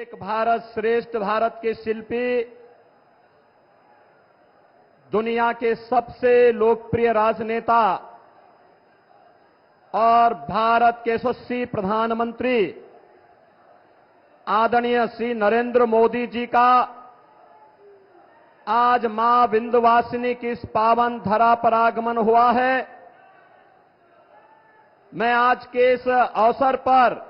एक भारत श्रेष्ठ भारत के शिल्पी, दुनिया के सबसे लोकप्रिय राजनेता और भारत के यशस्वी प्रधानमंत्री आदरणीय श्री नरेंद्र मोदी जी का आज मां विंध्यवासिनी की इस पावन धरा पर आगमन हुआ है। मैं आज के इस अवसर पर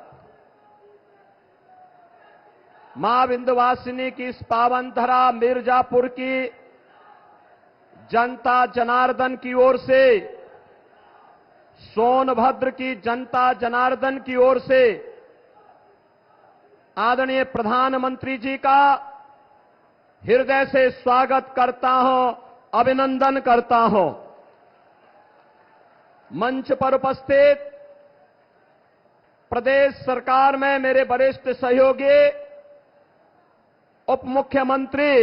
मां विंध्यवासिनी की इस पावन धरा मिर्जापुर की जनता जनार्दन की ओर से, सोनभद्र की जनता जनार्दन की ओर से आदरणीय प्रधानमंत्री जी का हृदय से स्वागत करता हूं, अभिनंदन करता हूं। मंच पर उपस्थित प्रदेश सरकार में मेरे वरिष्ठ सहयोगी उप मुख्यमंत्री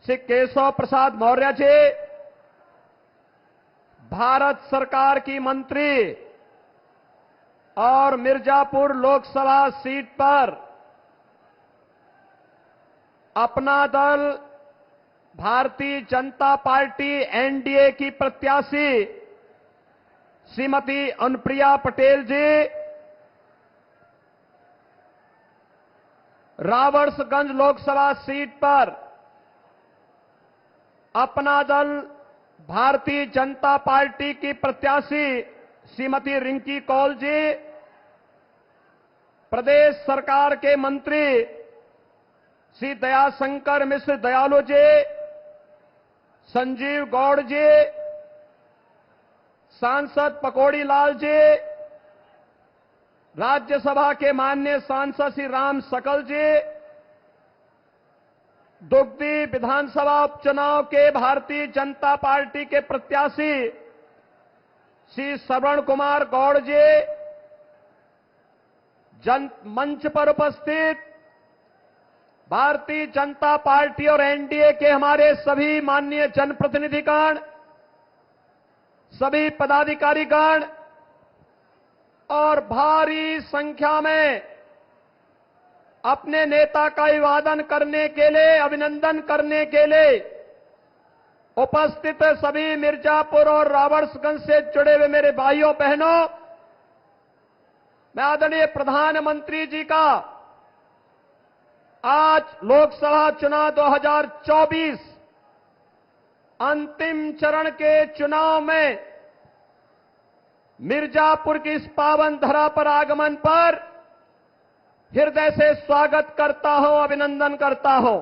श्री केशव प्रसाद मौर्य जी, भारत सरकार की मंत्री और मिर्जापुर लोकसभा सीट पर अपना दल भारतीय जनता पार्टी एनडीए की प्रत्याशी श्रीमती अनुप्रिया पटेल जी, रावर्सगंज लोकसभा सीट पर अपना दल भारतीय जनता पार्टी की प्रत्याशी श्रीमती रिंकी कौल जी, प्रदेश सरकार के मंत्री श्री दयाशंकर मिश्र दयालु जी, संजीव गौड़ जी, सांसद पकौड़ी लाल जी, राज्यसभा के माननीय सांसद श्री राम सकल जी, दुगदी विधानसभा उपचुनाव के भारतीय जनता पार्टी के प्रत्याशी श्री श्रवण कुमार गौड़ जी, मंच पर उपस्थित भारतीय जनता पार्टी और एनडीए के हमारे सभी माननीय जनप्रतिनिधिगण, सभी पदाधिकारीगण और भारी संख्या में अपने नेता का अभिवादन करने के लिए, अभिनंदन करने के लिए उपस्थित सभी मिर्जापुर और रावर्सगंज से जुड़े हुए मेरे भाइयों बहनों, मैं आदरणीय प्रधानमंत्री जी का आज लोकसभा चुनाव 2024 अंतिम चरण के चुनाव में मिर्जापुर की इस पावन धरा पर आगमन पर हृदय से स्वागत करता हूं, अभिनंदन करता हूं।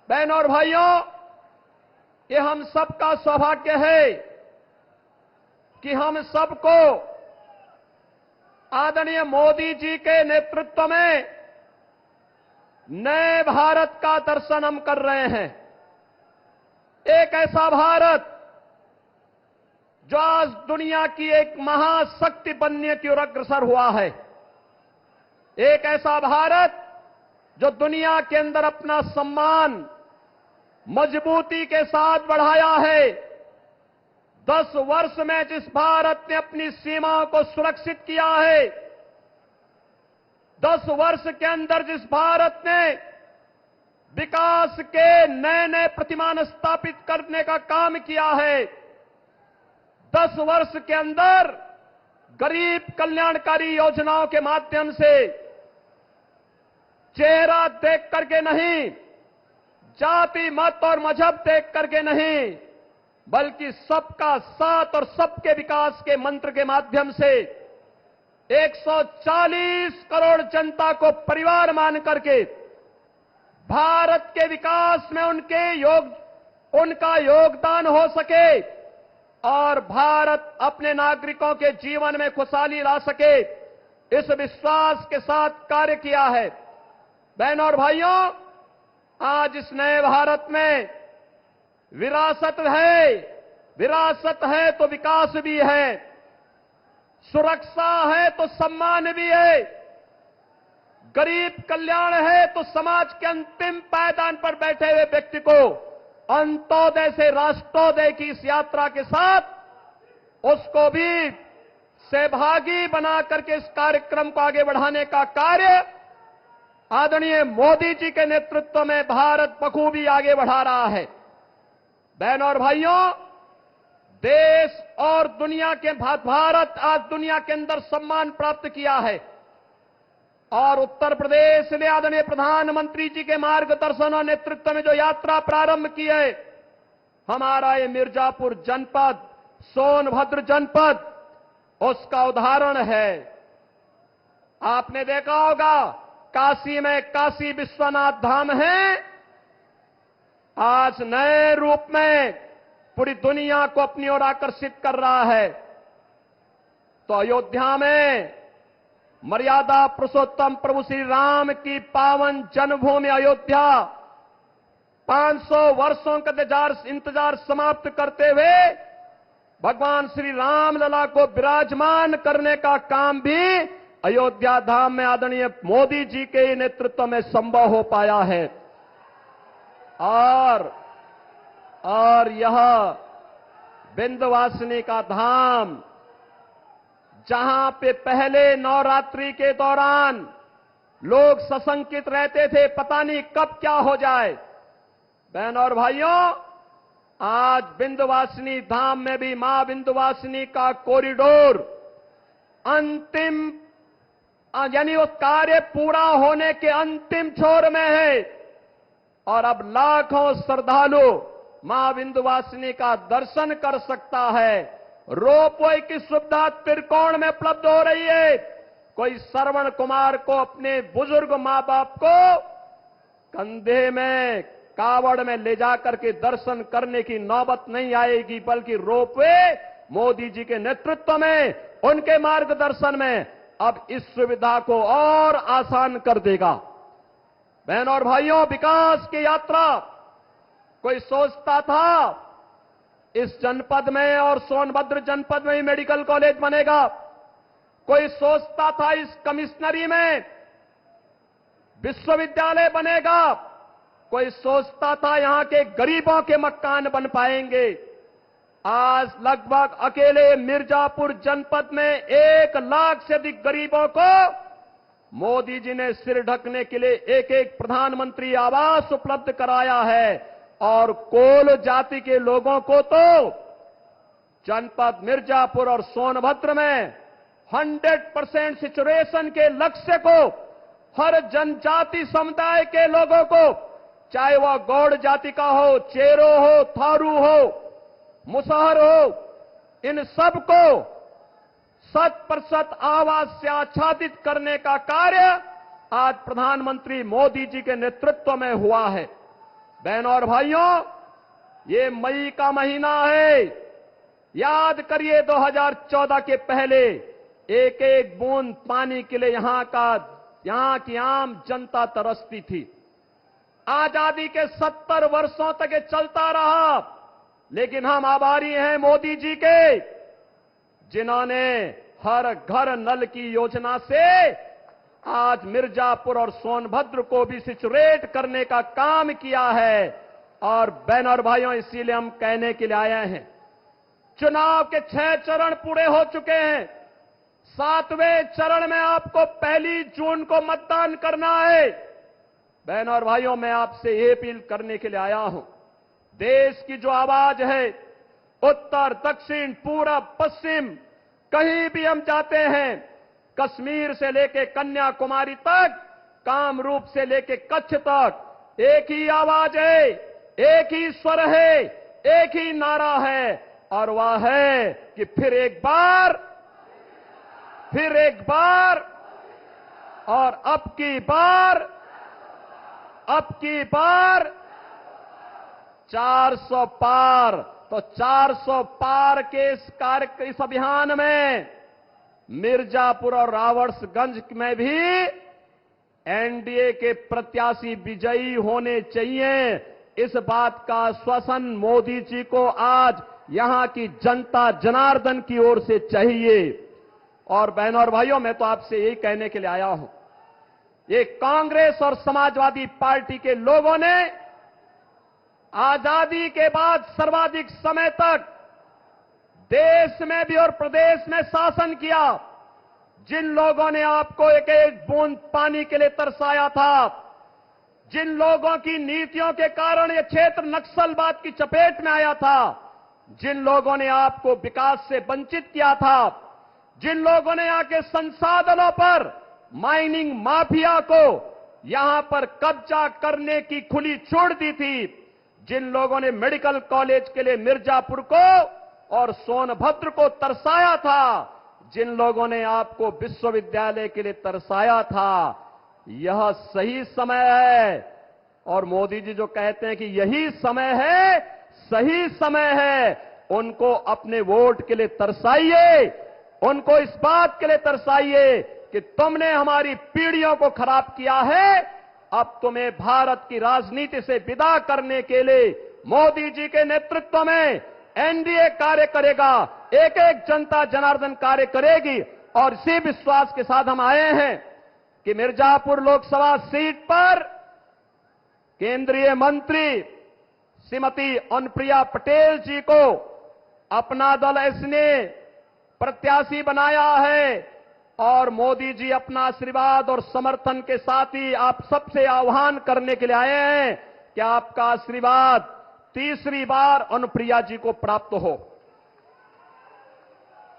बहनों और भाइयों, ये हम सबका सौभाग्य है कि हम सबको आदरणीय मोदी जी के नेतृत्व में नए भारत का दर्शन हम कर रहे हैं। एक ऐसा भारत जो आज दुनिया की एक महाशक्ति बनने की ओर अग्रसर हुआ है। एक ऐसा भारत जो दुनिया के अंदर अपना सम्मान मजबूती के साथ बढ़ाया है। 10 वर्ष में जिस भारत ने अपनी सीमाओं को सुरक्षित किया है, 10 वर्ष के अंदर जिस भारत ने विकास के नए नए प्रतिमान स्थापित करने का काम किया है, 10 वर्ष के अंदर गरीब कल्याणकारी योजनाओं के माध्यम से चेहरा देख करके नहीं, जाति मत और मजहब देख करके नहीं, बल्कि सबका साथ और सबके विकास के मंत्र के माध्यम से 140 करोड़ जनता को परिवार मान करके भारत के विकास में उनका योगदान हो सके और भारत अपने नागरिकों के जीवन में खुशहाली ला सके, इस विश्वास के साथ कार्य किया है। बहनों और भाइयों, आज इस नए भारत में विरासत है तो विकास भी है, सुरक्षा है तो सम्मान भी है, गरीब कल्याण है तो समाज के अंतिम पायदान पर बैठे हुए व्यक्ति को अंत्योदय से राष्ट्रोदय की इस यात्रा के साथ उसको भी सहभागी बना करके इस कार्यक्रम को आगे बढ़ाने का कार्य आदरणीय मोदी जी के नेतृत्व में भारत बखूबी आगे बढ़ा रहा है। बहनों और भाइयों, देश और दुनिया के भारत आज दुनिया के अंदर सम्मान प्राप्त किया है और उत्तर प्रदेश ने आदरणीय प्रधानमंत्री जी के मार्गदर्शन और नेतृत्व में जो यात्रा प्रारंभ की है, हमारा ये मिर्जापुर जनपद, सोनभद्र जनपद उसका उदाहरण है। आपने देखा होगा काशी में काशी विश्वनाथ धाम है, आज नए रूप में पूरी दुनिया को अपनी ओर आकर्षित कर रहा है। तो अयोध्या में मर्यादा पुरुषोत्तम प्रभु श्री राम की पावन जन्मभूमि अयोध्या 500 वर्षों का इंतजार समाप्त करते हुए भगवान श्री राम लला को विराजमान करने का काम भी अयोध्या धाम में आदरणीय मोदी जी के नेतृत्व में संभव हो पाया है। और यह विंध्यवासिनी का धाम, जहां पे पहले नवरात्रि के दौरान लोग सशंकित रहते थे, पता नहीं कब क्या हो जाए। बहनों और भाइयों, आज विंध्यवासिनी धाम में भी मां विंध्यवासिनी का कॉरिडोर अंतिम यानी वो कार्य पूरा होने के अंतिम छोर में है और अब लाखों श्रद्धालु मां विंध्यवासिनी का दर्शन कर सकता है। रोपवे की सुविधा त्रिकोण में उपलब्ध हो रही है। कोई श्रवण कुमार को अपने बुजुर्ग मां बाप को कंधे में कावड़ में ले जाकर के दर्शन करने की नौबत नहीं आएगी, बल्कि रोपवे मोदी जी के नेतृत्व में, उनके मार्गदर्शन में अब इस सुविधा को और आसान कर देगा। बहनों और भाइयों, विकास की यात्रा कोई सोचता था इस जनपद में और सोनभद्र जनपद में ही मेडिकल कॉलेज बनेगा, कोई सोचता था इस कमिश्नरी में विश्वविद्यालय बनेगा, कोई सोचता था यहां के गरीबों के मकान बन पाएंगे। आज लगभग अकेले मिर्जापुर जनपद में 1 लाख से अधिक गरीबों को मोदी जी ने सिर ढकने के लिए एक प्रधानमंत्री आवास उपलब्ध कराया है और कोल जाति के लोगों को तो जनपद मिर्जापुर और सोनभद्र में 100% सिचुएशन के लक्ष्य को हर जनजाति समुदाय के लोगों को, चाहे वह गौड़ जाति का हो, चेरो हो, थारू हो, मुसहर हो, इन सबको 100% आवास से आच्छादित करने का कार्य आज प्रधानमंत्री मोदी जी के नेतृत्व में हुआ है। बहनों और भाइयों, ये मई का महीना है। याद करिए 2014 के पहले एक एक बूंद पानी के लिए यहां की आम जनता तरसती थी। आजादी के 70 वर्षों तक ये चलता रहा, लेकिन हम आभारी हैं मोदी जी के, जिन्होंने हर घर नल की योजना से आज मिर्जापुर और सोनभद्र को भी सिचुएट करने का काम किया है। और बहनों और भाइयों, इसीलिए हम कहने के लिए आए हैं, चुनाव के 6 चरण पूरे हो चुके हैं। 7वें चरण में आपको 1 जून को मतदान करना है। बहनों और भाइयों, मैं आपसे ये अपील करने के लिए आया हूं, देश की जो आवाज है, उत्तर, दक्षिण, पूरब, पश्चिम, कहीं भी हम जाते हैं, कश्मीर से लेके कन्याकुमारी तक, कामरूप से लेके कच्छ तक, एक ही आवाज है, एक ही स्वर है, एक ही नारा है, और वह है कि फिर एक बार और अब की बार 400 पार। तो 400 पार के इस अभियान में मिर्जापुर और रावड़गंज में भी एनडीए के प्रत्याशी विजयी होने चाहिए। इस बात का आश्वासन मोदी जी को आज यहां की जनता जनार्दन की ओर से चाहिए। और बहनों और भाइयों, मैं तो आपसे यही कहने के लिए आया हूं, ये कांग्रेस और समाजवादी पार्टी के लोगों ने आजादी के बाद सर्वाधिक समय तक देश में भी और प्रदेश में शासन किया, जिन लोगों ने आपको एक एक बूंद पानी के लिए तरसाया था, जिन लोगों की नीतियों के कारण यह क्षेत्र नक्सलवाद की चपेट में आया था, जिन लोगों ने आपको विकास से वंचित किया था, जिन लोगों ने आके संसाधनों पर माइनिंग माफिया को यहां पर कब्जा करने की खुली छूट दी थी, जिन लोगों ने मेडिकल कॉलेज के लिए मिर्जापुर को और सोनभद्र को तरसाया था, जिन लोगों ने आपको विश्वविद्यालय के लिए तरसाया था, यह सही समय है। और मोदी जी जो कहते हैं कि यही समय है, सही समय है, उनको अपने वोट के लिए तरसाइए, उनको इस बात के लिए तरसाइए कि तुमने हमारी पीढ़ियों को खराब किया है, अब तुम्हें भारत की राजनीति से विदा करने के लिए मोदी जी के नेतृत्व में एनडीए कार्य करेगा, एक एक जनता जनार्दन कार्य करेगी। और इसी विश्वास के साथ हम आए हैं कि मिर्जापुर लोकसभा सीट पर केंद्रीय मंत्री श्रीमती अनुप्रिया पटेल जी को अपना दल इसने प्रत्याशी बनाया है और मोदी जी अपना आशीर्वाद और समर्थन के साथ ही आप सबसे आह्वान करने के लिए आए हैं कि आपका आशीर्वाद तीसरी बार अनुप्रिया जी को प्राप्त हो।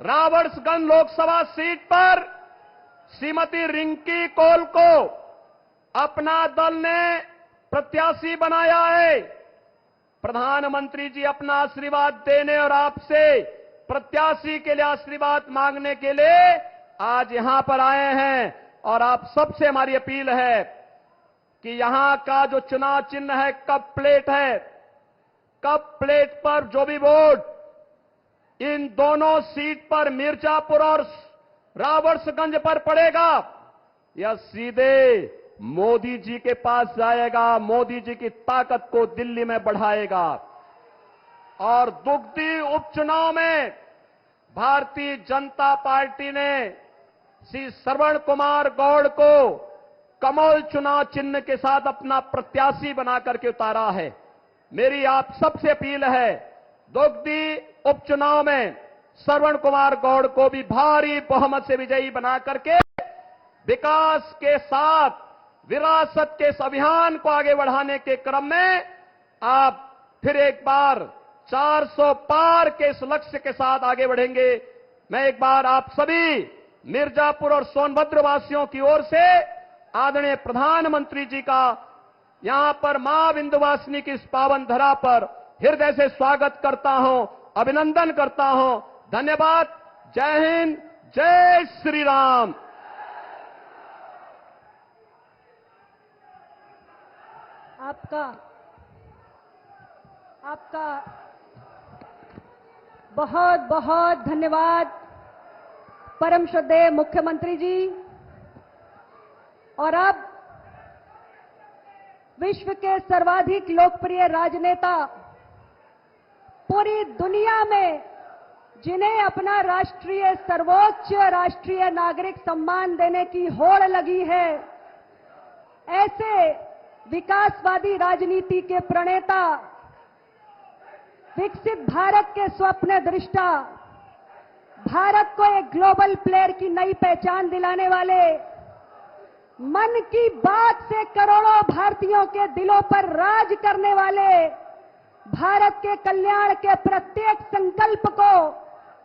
रावणगंज लोकसभा सीट पर श्रीमती रिंकी कौल को अपना दल ने प्रत्याशी बनाया है। प्रधानमंत्री जी अपना आशीर्वाद देने और आपसे प्रत्याशी के लिए आशीर्वाद मांगने के लिए आज यहां पर आए हैं। और आप सबसे हमारी अपील है कि यहां का जो चुनाव चिन्ह है कप प्लेट है, कप प्लेट पर जो भी वोट इन दोनों सीट पर मिर्जापुर और रावणगंज पर पड़ेगा, यह सीधे मोदी जी के पास जाएगा, मोदी जी की ताकत को दिल्ली में बढ़ाएगा। और दुगदी उपचुनाव में भारतीय जनता पार्टी ने श्री श्रवण कुमार गौड़ को कमल चुनाव चिन्ह के साथ अपना प्रत्याशी बना करके उतारा है। मेरी आप सबसे अपील है, दुगदी उपचुनाव में श्रवण कुमार गौड़ को भी भारी बहुमत से विजयी बना करके विकास के साथ विरासत के इस अभियान को आगे बढ़ाने के क्रम में आप फिर एक बार 400 पार के इस लक्ष्य के साथ आगे बढ़ेंगे। मैं एक बार आप सभी मिर्जापुर और सोनभद्र वासियों की ओर से आदरणीय प्रधानमंत्री जी का यहां पर मां विंध्यवासिनी की इस पावन धरा पर हृदय से स्वागत करता हूं, अभिनंदन करता हूं। धन्यवाद। जय हिंद, जय श्री राम। आपका बहुत बहुत धन्यवाद परम श्रद्धेय मुख्यमंत्री जी। और अब विश्व के सर्वाधिक लोकप्रिय राजनेता, पूरी दुनिया में जिन्हें अपना राष्ट्रीय सर्वोच्च राष्ट्रीय नागरिक सम्मान देने की होड़ लगी है, ऐसे विकासवादी राजनीति के प्रणेता, विकसित भारत के स्वप्न दृष्टा, भारत को एक ग्लोबल प्लेयर की नई पहचान दिलाने वाले, मन की बात से करोड़ों भारतीयों के दिलों पर राज करने वाले, भारत के कल्याण के प्रत्येक संकल्प को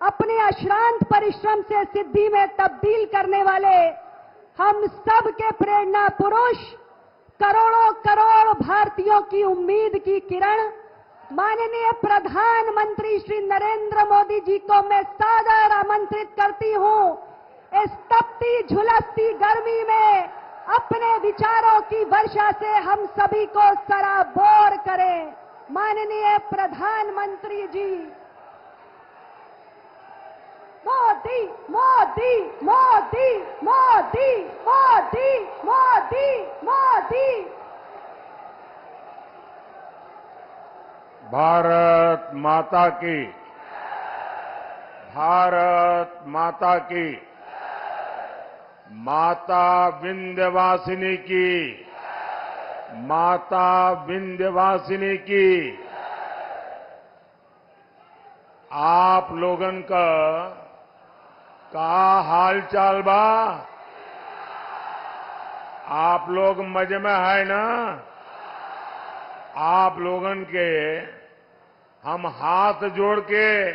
अपने अश्रांत परिश्रम से सिद्धि में तब्दील करने वाले, हम सब के प्रेरणा पुरुष, करोड़ों करोड़ भारतीयों की उम्मीद की किरण, माननीय प्रधानमंत्री श्री नरेंद्र मोदी जी को मैं सादर आमंत्रित करती हूं, इस तपती झुलसती गर्मी में अपने विचारों की वर्षा से हम सभी को सराबोर करें। माननीय प्रधानमंत्री जी। मोदी मोदी मोदी मोदी मोदी मोदी मोदी। भारत माता की, भारत माता की, माता विंध्यवासिनी की, माता विंध्यवासिनी की। आप लोगन का हाल चाल बा? आप लोग मजे में है ना? आप लोगन के हम हाथ जोड़ के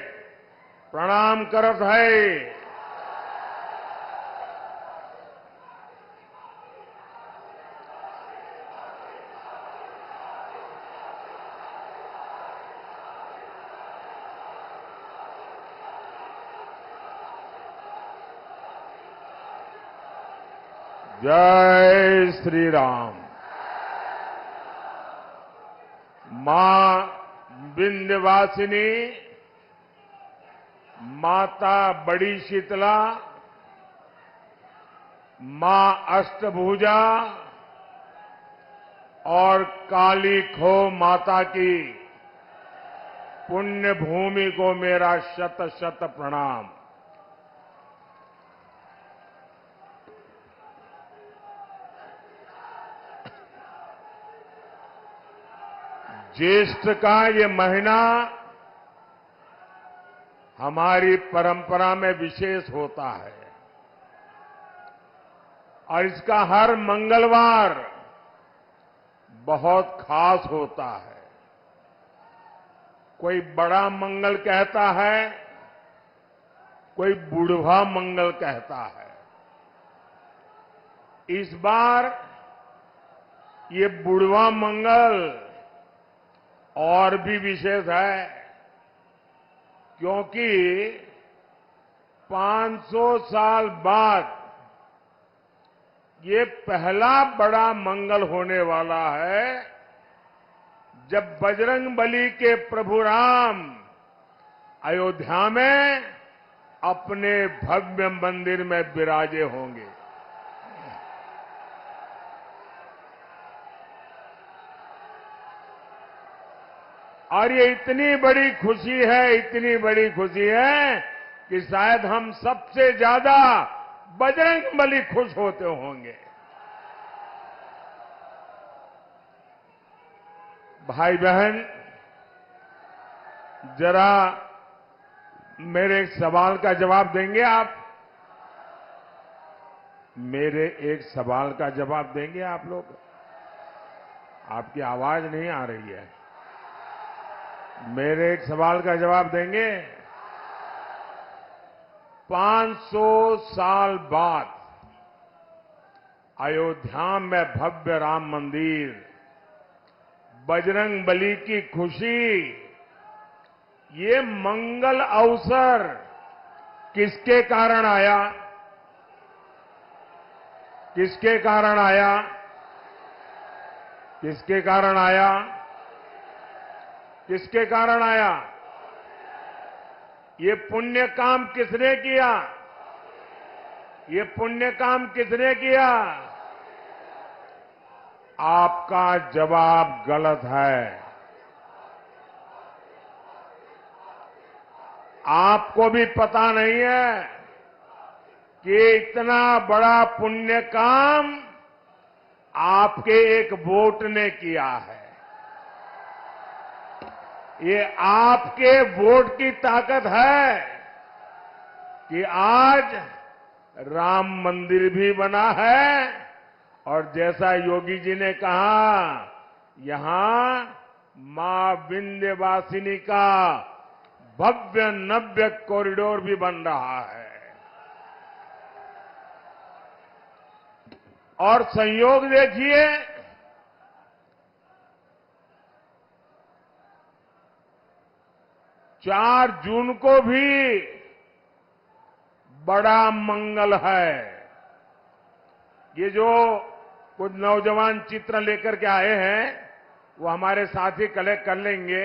प्रणाम करत है। जय श्री राम। मां विंध्यवासिनी, माता बड़ी शीतला, मां अष्टभुजा और काली खो माता की पुण्य भूमि को मेरा शत शत प्रणाम। ज्येष्ठ का ये महीना हमारी परंपरा में विशेष होता है और इसका हर मंगलवार बहुत खास होता है। कोई बड़ा मंगल कहता है, कोई बुढ़वा मंगल कहता है। इस बार ये बुढ़वा मंगल और भी विशेष है, क्योंकि 500 साल बाद ये पहला बड़ा मंगल होने वाला है जब बजरंगबली के प्रभु राम अयोध्या में अपने भव्य मंदिर में विराजे होंगे। और ये इतनी बड़ी खुशी है, इतनी बड़ी खुशी है कि शायद हम सबसे ज्यादा बजरंगबली खुश होते होंगे। भाई बहन, जरा मेरे एक सवाल का जवाब देंगे आप? मेरे एक सवाल का जवाब देंगे आप लोग? आपकी आवाज नहीं आ रही है। मेरे एक सवाल का जवाब देंगे? 500 साल बाद अयोध्या में भव्य राम मंदिर, बजरंगबली की खुशी, ये मंगल अवसर किसके कारण आया? किसके कारण आया? किसके कारण आया? किसके कारण आया? ये पुण्य काम किसने किया? ये पुण्य काम किसने किया? आपका जवाब गलत है। आपको भी पता नहीं है कि इतना बड़ा पुण्य काम आपके एक वोट ने किया है। ये आपके वोट की ताकत है कि आज राम मंदिर भी बना है और जैसा योगी जी ने कहा, यहां मां विंध्यवासिनी का भव्य नव्य कॉरिडोर भी बन रहा है। और संयोग देखिए, 4 जून को भी बड़ा मंगल है। ये जो कुछ नौजवान चित्र लेकर के आए हैं, वो हमारे साथी कलेक्ट कर लेंगे।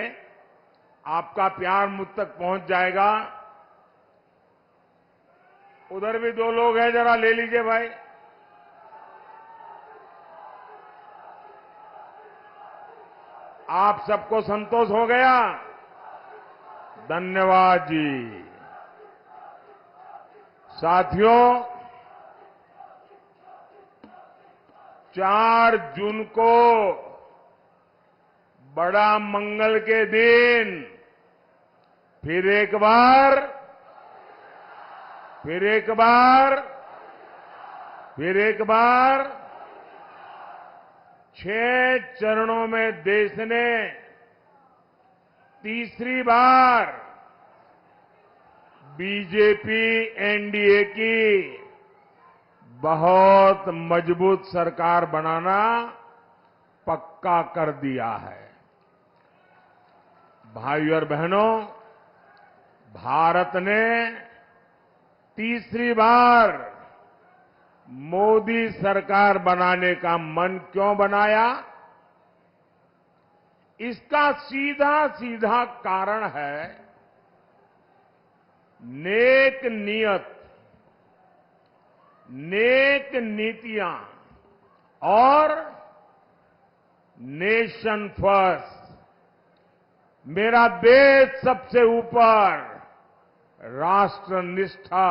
आपका प्यार मुझ तक पहुंच जाएगा। उधर भी 2 लोग हैं, जरा ले लीजिए भाई। आप सबको संतोष हो गया? धन्यवाद जी। साथियों, 4 जून को बड़ा मंगल के दिन फिर एक बार, फिर एक बार, फिर एक बार 6 चरणों में देश ने तीसरी बार बीजेपी एनडीए की बहुत मजबूत सरकार बनाना पक्का कर दिया है। भाइयों और बहनों, भारत ने तीसरी बार मोदी सरकार बनाने का मन क्यों बनाया? इसका सीधा सीधा कारण है नेक नियत, नेक नीतियां और नेशन फर्स्ट, मेरा देश सबसे ऊपर, राष्ट्र निष्ठा।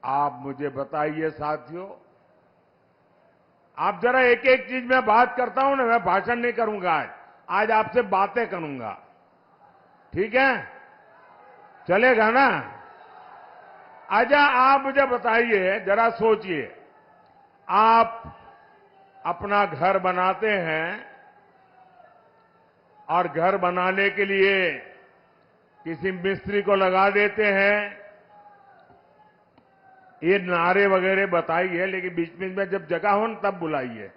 आप मुझे बताइए साथियों, आप जरा एक एक चीज में बात करता हूं ना, मैं भाषण नहीं करूंगा आज आपसे बातें करूंगा, ठीक है? चलेगा ना? अच्छा, आप मुझे बताइए, जरा सोचिए, आप अपना घर बनाते हैं और घर बनाने के लिए किसी मिस्त्री को लगा देते हैं। ये नारे वगैरह बताइए, लेकिन बीच बीच में जब जगह हो न तब बुलाइए,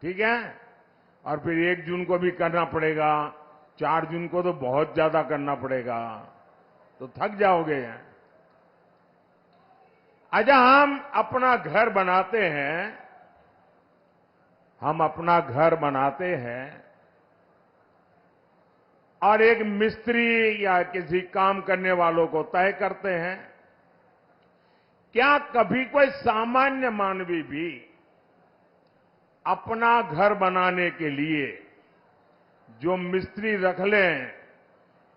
ठीक है? और फिर 1 जून को भी करना पड़ेगा, 4 जून को तो बहुत ज्यादा करना पड़ेगा, तो थक जाओगे। अच्छा, हम अपना घर बनाते हैं, हम अपना घर बनाते हैं और एक मिस्त्री या किसी काम करने वालों को तय करते हैं। क्या कभी कोई सामान्य मानवी भी अपना घर बनाने के लिए जो मिस्त्री रख लें,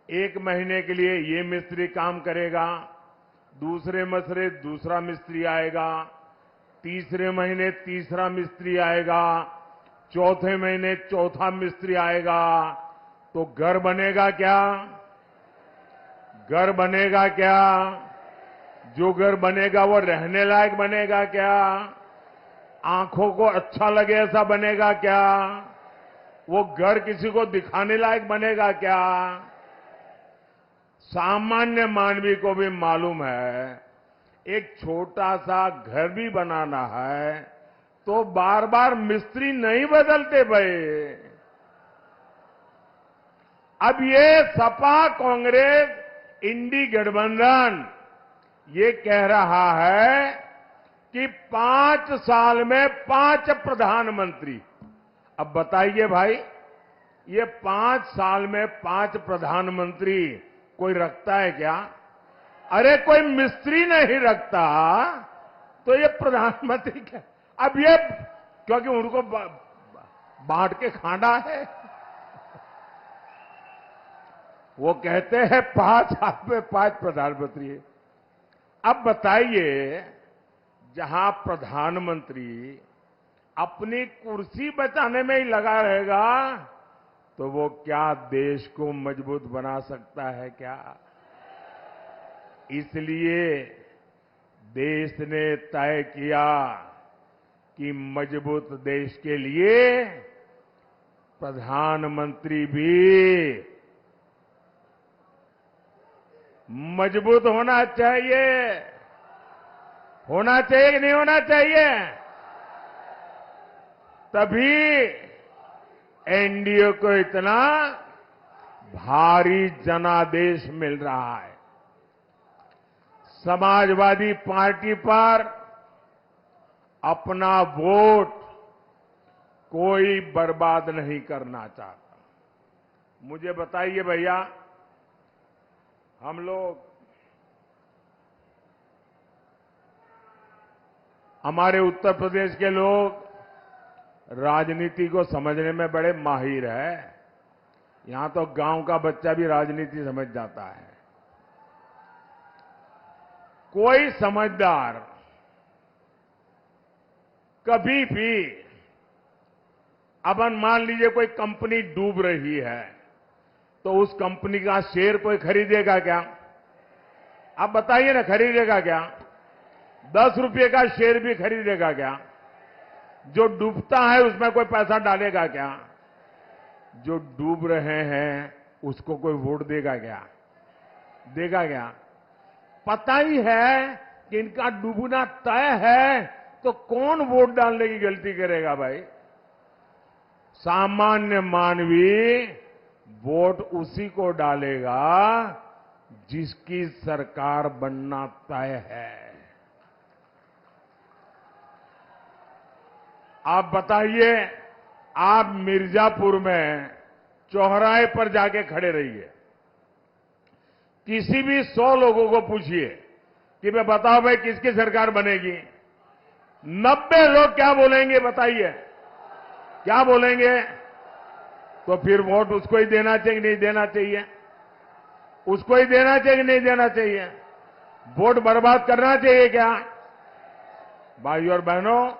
1 महीने के लिए ये मिस्त्री काम करेगा, दूसरे महीने दूसरा मिस्त्री आएगा, तीसरे महीने तीसरा मिस्त्री आएगा, चौथे महीने चौथा मिस्त्री आएगा, तो घर बनेगा क्या? घर बनेगा क्या? जो घर बनेगा वो रहने लायक बनेगा क्या? आंखों को अच्छा लगे ऐसा बनेगा क्या? वो घर किसी को दिखाने लायक बनेगा क्या? सामान्य मानवी को भी मालूम है, एक छोटा सा घर भी बनाना है तो बार बार मिस्त्री नहीं बदलते भाई। अब ये सपा कांग्रेस इंडी गठबंधन ये कह रहा है कि 5 साल में 5 प्रधानमंत्री। अब बताइए भाई, ये 5 साल में 5 प्रधानमंत्री कोई रखता है क्या? अरे कोई मिस्त्री नहीं रखता तो ये प्रधानमंत्री क्या? अब ये क्योंकि उनको बांट के खाना है, वो कहते हैं 5 साल में 5 प्रधानमंत्री। अब बताइए, जहां प्रधानमंत्री अपनी कुर्सी बचाने में ही लगा रहेगा तो वो क्या देश को मजबूत बना सकता है क्या? इसलिए देश ने तय किया कि मजबूत देश के लिए प्रधानमंत्री भी मजबूत होना चाहिए। होना चाहिए कि नहीं होना चाहिए? तभी एनडीए को इतना भारी जनादेश मिल रहा है। समाजवादी पार्टी पर अपना वोट कोई बर्बाद नहीं करना चाहता। मुझे बताइए भैया, हम लोग, हमारे उत्तर प्रदेश के लोग राजनीति को समझने में बड़े माहिर है। यहां तो गांव का बच्चा भी राजनीति समझ जाता है। कोई समझदार कभी भी, अब मान लीजिए कोई कंपनी डूब रही है तो उस कंपनी का शेयर कोई खरीदेगा क्या? आप बताइए ना, खरीदेगा क्या? 10 रुपये का शेयर भी खरीदेगा क्या? जो डूबता है उसमें कोई पैसा डालेगा क्या? जो डूब रहे हैं उसको कोई वोट देगा क्या? देगा क्या? पता ही है कि इनका डूबना तय है, तो कौन वोट डालने की गलती करेगा भाई? सामान्य मानवी वोट उसी को डालेगा जिसकी सरकार बनना तय है। आप बताइए, आप मिर्जापुर में चौराहे पर जाके खड़े रहिए, किसी भी 100 लोगों को पूछिए कि मैं बताओ भाई किसकी सरकार बनेगी, 90 लोग क्या बोलेंगे बताइए? क्या बोलेंगे? तो फिर वोट उसको ही देना चाहिए, नहीं देना चाहिए? उसको ही देना चाहिए, नहीं देना चाहिए? वोट बर्बाद करना चाहिए क्या? भाइयों और बहनों,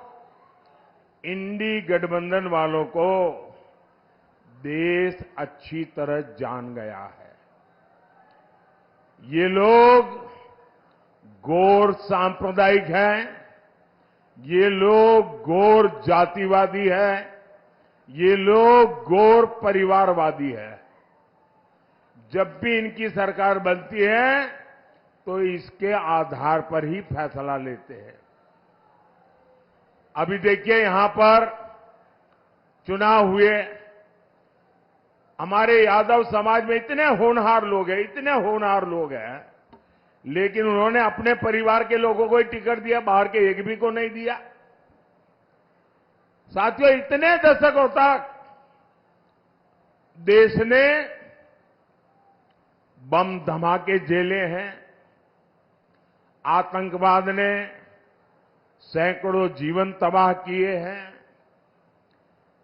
इंडी गठबंधन वालों को देश अच्छी तरह जान गया है। ये लोग गौर सांप्रदायिक हैं, ये लोग गौर जातिवादी है, ये लोग गौर परिवारवादी है। जब भी इनकी सरकार बनती है तो इसके आधार पर ही फैसला लेते हैं। अभी देखिए, यहां पर चुनाव हुए, हमारे यादव समाज में इतने होनहार लोग हैं, इतने होनहार लोग हैं, लेकिन उन्होंने अपने परिवार के लोगों को ही टिकट दिया, बाहर के एक भी को नहीं दिया। साथियों, इतने दशकों तक देश ने बम धमाके झेले हैं, आतंकवाद ने सैकड़ों जीवन तबाह किए हैं,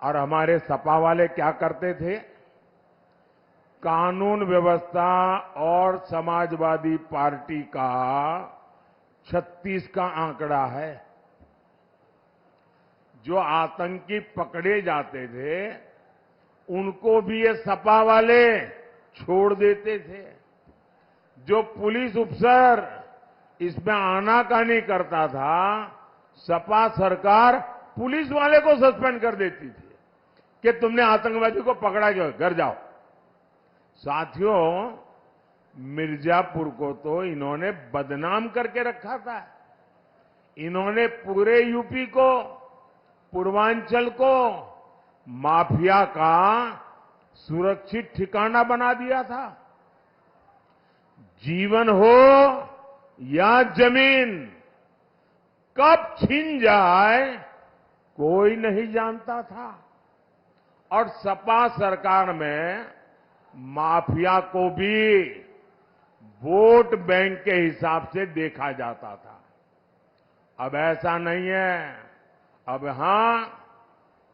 और हमारे सपा वाले क्या करते थे? कानून व्यवस्था और समाजवादी पार्टी का 36 का आंकड़ा है। जो आतंकी पकड़े जाते थे उनको भी ये सपा वाले छोड़ देते थे। जो पुलिस अफसर इसमें आनाकानी करता था, सपा सरकार पुलिस वाले को सस्पेंड कर देती थी कि तुमने आतंकवादी को पकड़ा, जो घर जाओ। साथियों, मिर्जापुर को तो इन्होंने बदनाम करके रखा था। इन्होंने पूरे यूपी को, पूर्वांचल को माफिया का सुरक्षित ठिकाना बना दिया था। जीवन हो या जमीन, कब छिन जाए कोई नहीं जानता था। और सपा सरकार में माफिया को भी वोट बैंक के हिसाब से देखा जाता था। अब ऐसा नहीं है। अब हां,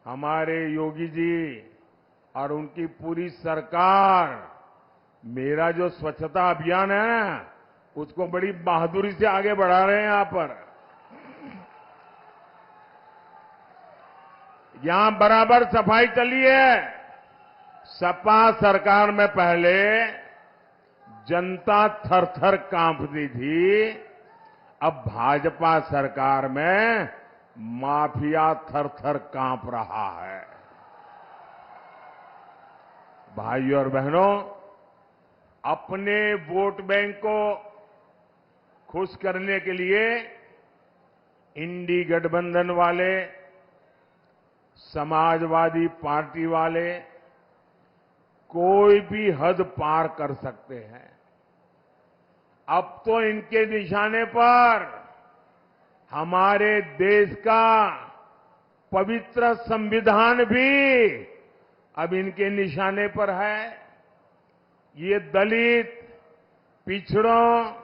हमारे योगी जी और उनकी पूरी सरकार मेरा जो स्वच्छता अभियान है उसको बड़ी बहादुरी से आगे बढ़ा रहे हैं। यहां पर यहां बराबर सफाई चली है। सपा सरकार में पहले जनता थर-थर कांपती थी, अब भाजपा सरकार में माफिया थर-थर कांप रहा है। भाइयों और बहनों, अपने वोट बैंक को खुश करने के लिए इंडी गठबंधन वाले, समाजवादी पार्टी वाले कोई भी हद पार कर सकते हैं। अब तो इनके निशाने पर हमारे देश का पवित्र संविधान भी अब इनके निशाने पर है। ये दलित, पिछड़ों,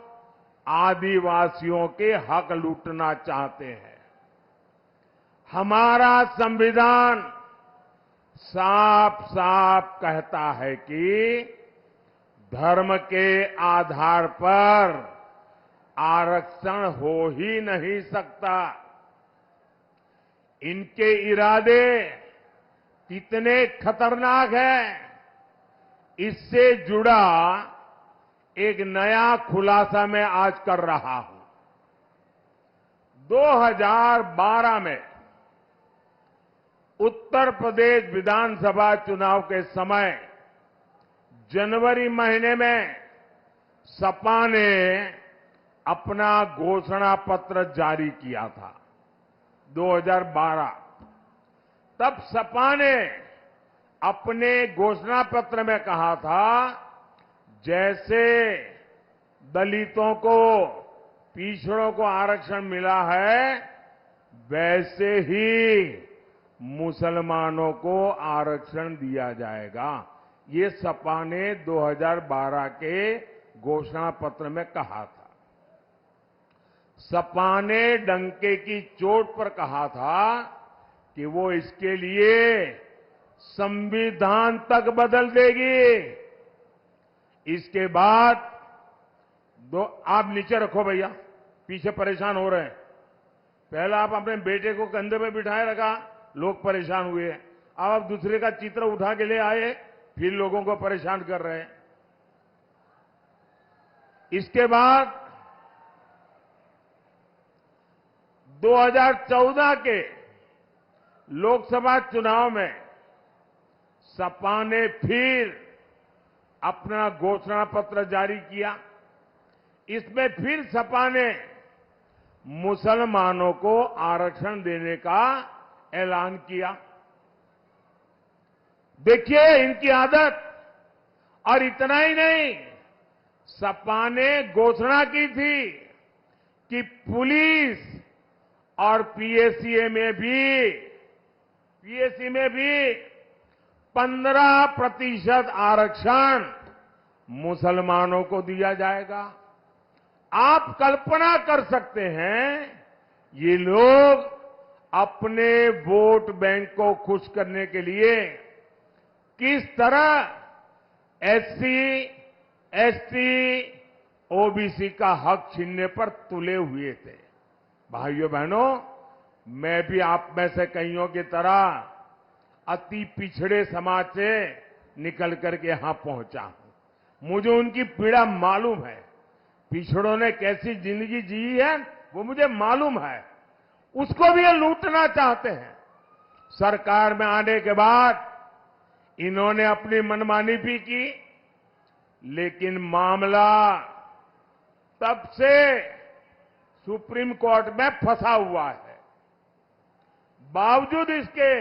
आदिवासियों के हक लूटना चाहते हैं। हमारा संविधान साफ साफ कहता है कि धर्म के आधार पर आरक्षण हो ही नहीं सकता। इनके इरादे कितने खतरनाक हैं, इससे जुड़ा एक नया खुलासा मैं आज कर रहा हूं। 2012 में उत्तर प्रदेश विधानसभा चुनाव के समय जनवरी महीने में सपा ने अपना घोषणा पत्र जारी किया था। 2012 तब सपा ने अपने घोषणा पत्र में कहा था, जैसे दलितों को, पिछड़ों को आरक्षण मिला है, वैसे ही मुसलमानों को आरक्षण दिया जाएगा। ये सपा ने 2012 के घोषणा पत्र में कहा था। सपा ने डंके की चोट पर कहा था कि वो इसके लिए संविधान तक बदल देगी। इसके बाद आप नीचे रखो भैया, पीछे परेशान हो रहे हैं। पहला आप अपने बेटे को कंधे पे बिठाए रखा, लोग परेशान हुए। अब आप दूसरे का चित्र उठा के ले आए, फिर लोगों को परेशान कर रहे हैं। इसके बाद 2014 के लोकसभा चुनाव में सपा ने फिर अपना घोषणा पत्र जारी किया। इसमें फिर सपा ने मुसलमानों को आरक्षण देने का ऐलान किया। देखिए इनकी आदत। और इतना ही नहीं, सपा ने घोषणा की थी कि पुलिस और पीएसी में भी 15% आरक्षण मुसलमानों को दिया जाएगा। आप कल्पना कर सकते हैं, ये लोग अपने वोट बैंक को खुश करने के लिए किस तरह एससी, एसटी, ओबीसी का हक छीनने पर तुले हुए थे। भाइयों बहनों, मैं भी आप में से कईयों की तरह अति पिछड़े समाज से निकल करके यहां पहुंचा हूं। मुझे उनकी पीड़ा मालूम है। पिछड़ों ने कैसी जिंदगी जी है वो मुझे मालूम है। उसको भी ये लूटना चाहते हैं। सरकार में आने के बाद इन्होंने अपनी मनमानी भी की, लेकिन मामला तब से सुप्रीम कोर्ट में फंसा हुआ है। बावजूद इसके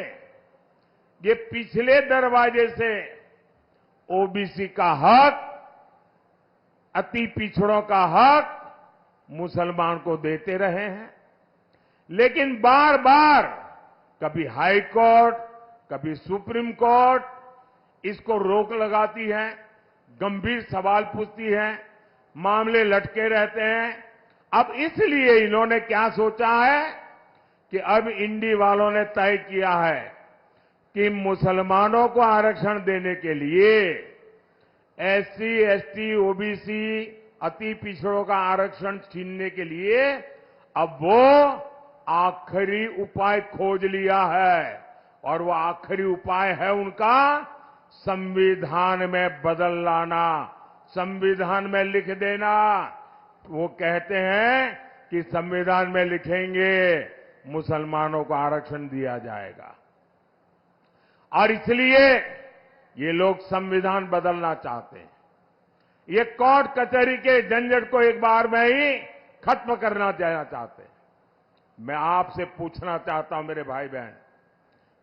ये पिछले दरवाजे से ओबीसी का हक, अति पिछड़ों का हक मुसलमान को देते रहे हैं। लेकिन बार बार कभी हाई कोर्ट, कभी सुप्रीम कोर्ट इसको रोक लगाती है, गंभीर सवाल पूछती है, मामले लटके रहते हैं। अब इसलिए इन्होंने क्या सोचा है कि अब इंडी वालों ने तय किया है कि मुसलमानों को आरक्षण देने के लिए, एससी, एसटी, ओबीसी, अति पिछड़ों का आरक्षण छीनने के लिए अब वो आखिरी उपाय खोज लिया है। और वो आखिरी उपाय है उनका संविधान में बदल लाना, संविधान में लिख देना। वो कहते हैं कि संविधान में लिखेंगे मुसलमानों को आरक्षण दिया जाएगा। और इसलिए ये लोग संविधान बदलना चाहते हैं। ये कोर्ट कचहरी के झंझट को एक बार में ही खत्म करना चाहते हैं। मैं आपसे पूछना चाहता हूं मेरे भाई बहन,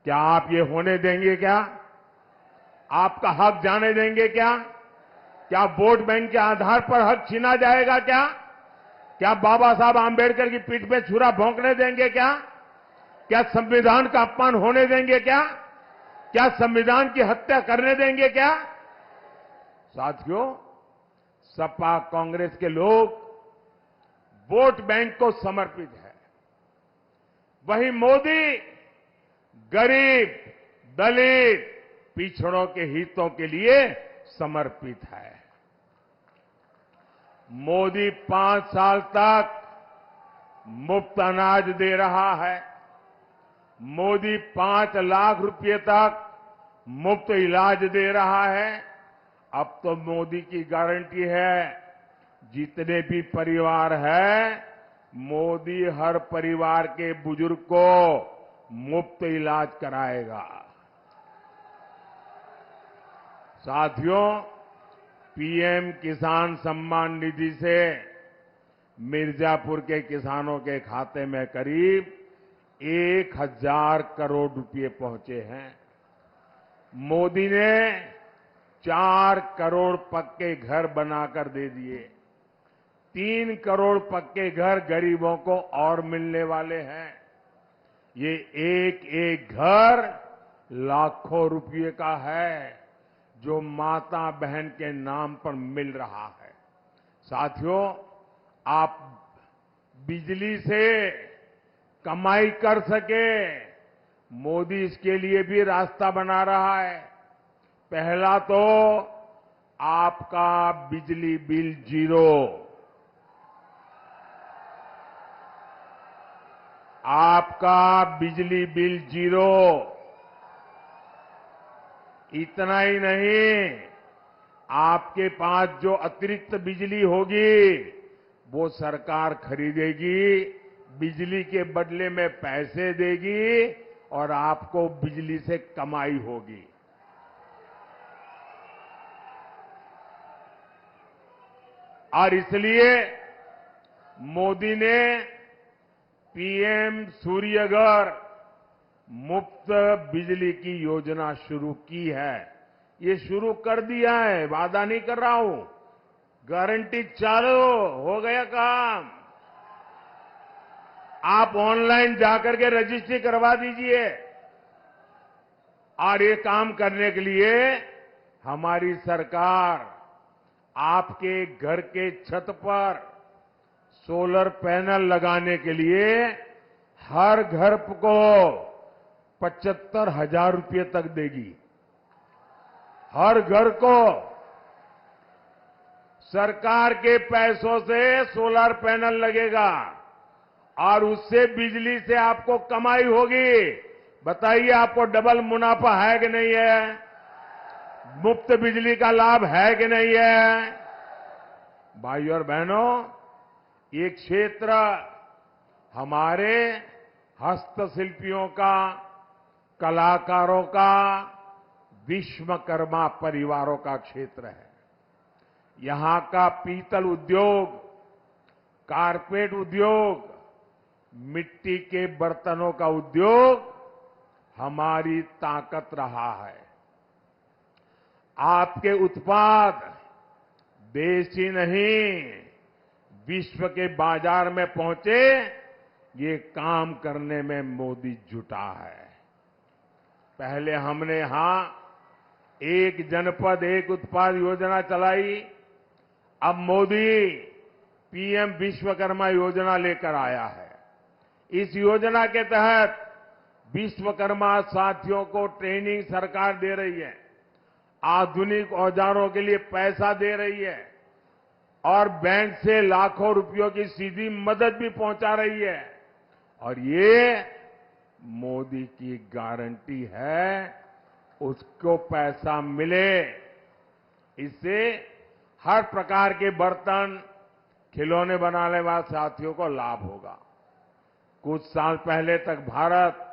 क्या आप ये होने देंगे? क्या आपका हक जाने देंगे? क्या वोट बैंक के आधार पर हक छीना जाएगा? क्या बाबा साहब आंबेडकर की पीठ पे छुरा भोंकने देंगे? क्या संविधान का अपमान होने देंगे? क्या संविधान की हत्या करने देंगे? साथियों, सपा कांग्रेस के लोग वोट बैंक को समर्पित है। वहीं मोदी गरीब, दलित, पिछड़ों के हितों के लिए समर्पित है। मोदी 5 साल तक मुफ्त अनाज दे रहा है। मोदी 5 लाख रुपए तक मुफ्त इलाज दे रहा है। अब तो मोदी की गारंटी है, जितने भी परिवार हैं, मोदी हर परिवार के बुजुर्ग को मुफ्त इलाज कराएगा। साथियों, पीएम किसान सम्मान निधि से मिर्जापुर के किसानों के खाते में करीब 1000 करोड़ रुपए पहुंचे हैं। मोदी ने 4 करोड़ पक्के घर बनाकर दे दिए। 3 करोड़ पक्के घर गरीबों को और मिलने वाले हैं। ये एक एक घर लाखों रुपए का है, जो माता बहन के नाम पर मिल रहा है। साथियों, आप बिजली से कमाई कर सके, मोदी इसके लिए भी रास्ता बना रहा है। पहला तो आपका बिजली बिल जीरो, आपका बिजली बिल जीरो। इतना ही नहीं, आपके पास जो अतिरिक्त बिजली होगी वो सरकार खरीदेगी, बिजली के बदले में पैसे देगी और आपको बिजली से कमाई होगी। और इसलिए मोदी ने पीएम सूर्यघर मुफ्त बिजली की योजना शुरू की है। ये शुरू कर दिया है, वादा नहीं कर रहा हूं, गारंटी चालू हो गया काम। आप ऑनलाइन जाकर के रजिस्ट्री करवा दीजिए। और ये काम करने के लिए हमारी सरकार आपके घर के छत पर सोलर पैनल लगाने के लिए हर घर को 75,000 रुपये तक देगी। हर घर को सरकार के पैसों से सोलर पैनल लगेगा और उससे बिजली से आपको कमाई होगी। बताइए, आपको डबल मुनाफा है कि नहीं है? मुफ्त बिजली का लाभ है कि नहीं है? भाइयों और बहनों, ये क्षेत्र हमारे हस्तशिल्पियों का, कलाकारों का, विश्वकर्मा परिवारों का क्षेत्र है। यहां का पीतल उद्योग, कारपेट उद्योग, मिट्टी के बर्तनों का उद्योग हमारी ताकत रहा है। आपके उत्पाद देश ही नहीं, विश्व के बाजार में पहुंचे, ये काम करने में मोदी जुटा है। पहले हमने यहां एक जनपद एक उत्पाद योजना चलाई। अब मोदी पीएम विश्वकर्मा योजना लेकर आया है। इस योजना के तहत विश्वकर्मा साथियों को ट्रेनिंग सरकार दे रही है, आधुनिक औजारों के लिए पैसा दे रही है और बैंक से लाखों रुपयों की सीधी मदद भी पहुंचा रही है। और ये मोदी की गारंटी है, उसको पैसा मिले। इससे हर प्रकार के बर्तन, खिलौने बनाने वाले साथियों को लाभ होगा। कुछ साल पहले तक भारत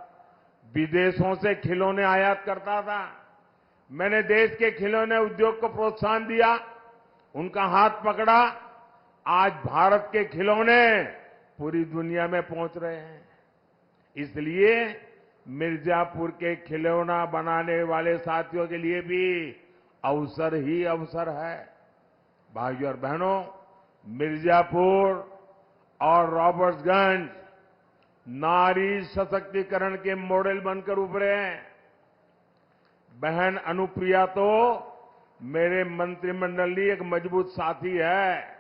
विदेशों से खिलौने आयात करता था। मैंने देश के खिलौने उद्योग को प्रोत्साहन दिया, उनका हाथ पकड़ा। आज भारत के खिलौने पूरी दुनिया में पहुंच रहे हैं। इसलिए मिर्जापुर के खिलौना बनाने वाले साथियों के लिए भी अवसर ही अवसर है। भाइयों और बहनों, मिर्जापुर और रॉबर्ट्सगंज नारी सशक्तिकरण के मॉडल बनकर उभरे हैं। बहन अनुप्रिया तो मेरे मंत्रिमंडल की एक मजबूत साथी है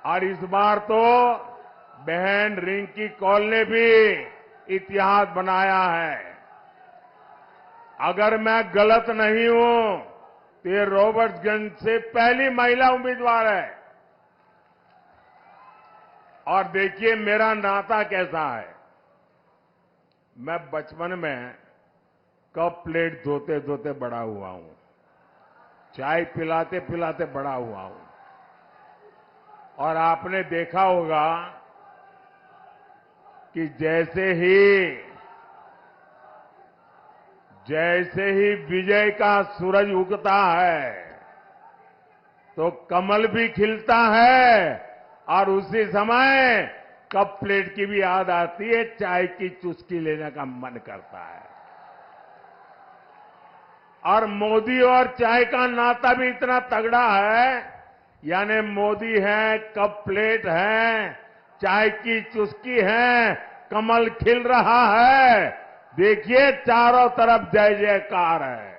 और इस बार तो बहन रिंकी कौल ने भी इतिहास बनाया है। अगर मैं गलत नहीं हूं तो ये रॉबर्ट्सगंज से पहली महिला उम्मीदवार है। और देखिए मेरा नाता कैसा है। मैं बचपन में कप प्लेट धोते धोते बड़ा हुआ हूं। चाय पिलाते पिलाते बड़ा हुआ हूं और आपने देखा होगा कि जैसे ही विजय का सूरज उगता है तो कमल भी खिलता है और उसी समय कप प्लेट की भी याद आती है, चाय की चुस्की लेने का मन करता है। और मोदी और चाय का नाता भी इतना तगड़ा है, यानी मोदी है, कप प्लेट है, चाय की चुस्की है, कमल खिल रहा है। देखिए चारों तरफ जय जयकार है।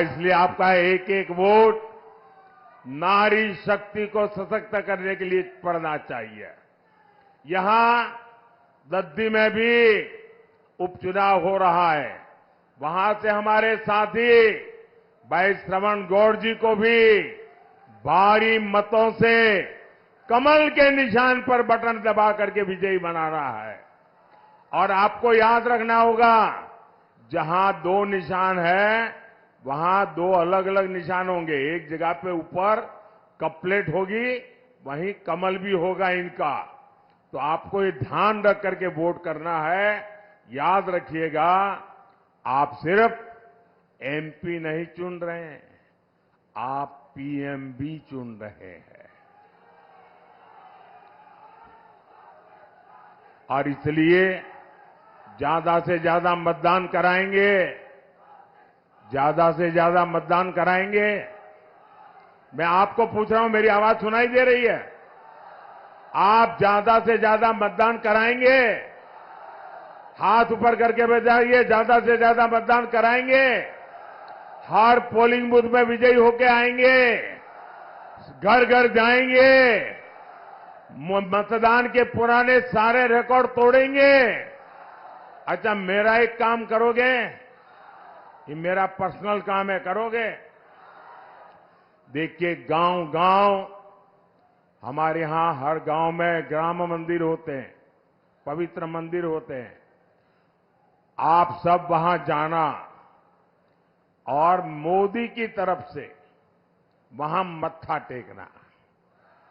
इसलिए आपका एक एक वोट नारी शक्ति को सशक्त करने के लिए पड़ना चाहिए। यहां दद्दी में भी उपचुनाव हो रहा है, वहां से हमारे साथी भाई श्रवण गौड़ जी को भी भारी मतों से कमल के निशान पर बटन दबा करके विजयी बनाना है। और आपको याद रखना होगा, जहां दो निशान है वहां दो अलग अलग निशान होंगे। एक जगह पे ऊपर कप प्लेट होगी, वहीं कमल भी होगा इनका। तो आपको ये ध्यान रख करके वोट करना है। याद रखिएगा, आप सिर्फ एमपी नहीं चुन रहे हैं, आप पीएम भी चुन रहे हैं। और इसलिए ज्यादा से ज्यादा मतदान कराएंगे, ज्यादा से ज्यादा मतदान कराएंगे। मैं आपको पूछ रहा हूं, मेरी आवाज सुनाई दे रही है? आप ज्यादा से ज्यादा मतदान कराएंगे? हाथ ऊपर करके बताइए, ज्यादा से ज्यादा मतदान कराएंगे? हर पोलिंग बूथ में विजयी होके आएंगे, घर घर जाएंगे, मतदान के पुराने सारे रिकॉर्ड तोड़ेंगे। अच्छा, मेरा एक काम करोगे? ये मेरा पर्सनल काम है, करोगे? देखिए, गांव गांव हमारे यहां हर गांव में ग्राम मंदिर होते हैं, पवित्र मंदिर होते हैं। आप सब वहां जाना और मोदी की तरफ से वहां मत्था टेकना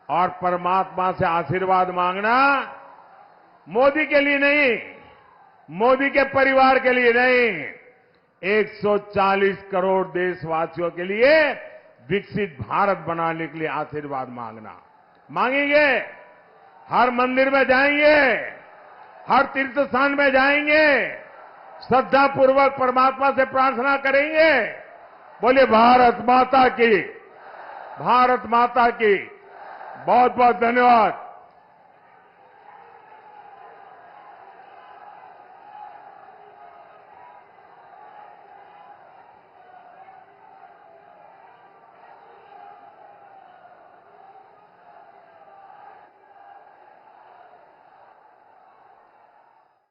और परमात्मा से आशीर्वाद मांगना। मोदी के लिए नहीं, मोदी के परिवार के लिए नहीं, 140 करोड़ देशवासियों के लिए विकसित भारत बनाने के लिए आशीर्वाद मांगना। मांगेंगे? हर मंदिर में जाएंगे, हर तीर्थ स्थान में जाएंगे, श्रद्धा पूर्वक परमात्मा से प्रार्थना करेंगे। बोलिए भारत माता की, भारत माता की। बहुत बहुत धन्यवाद।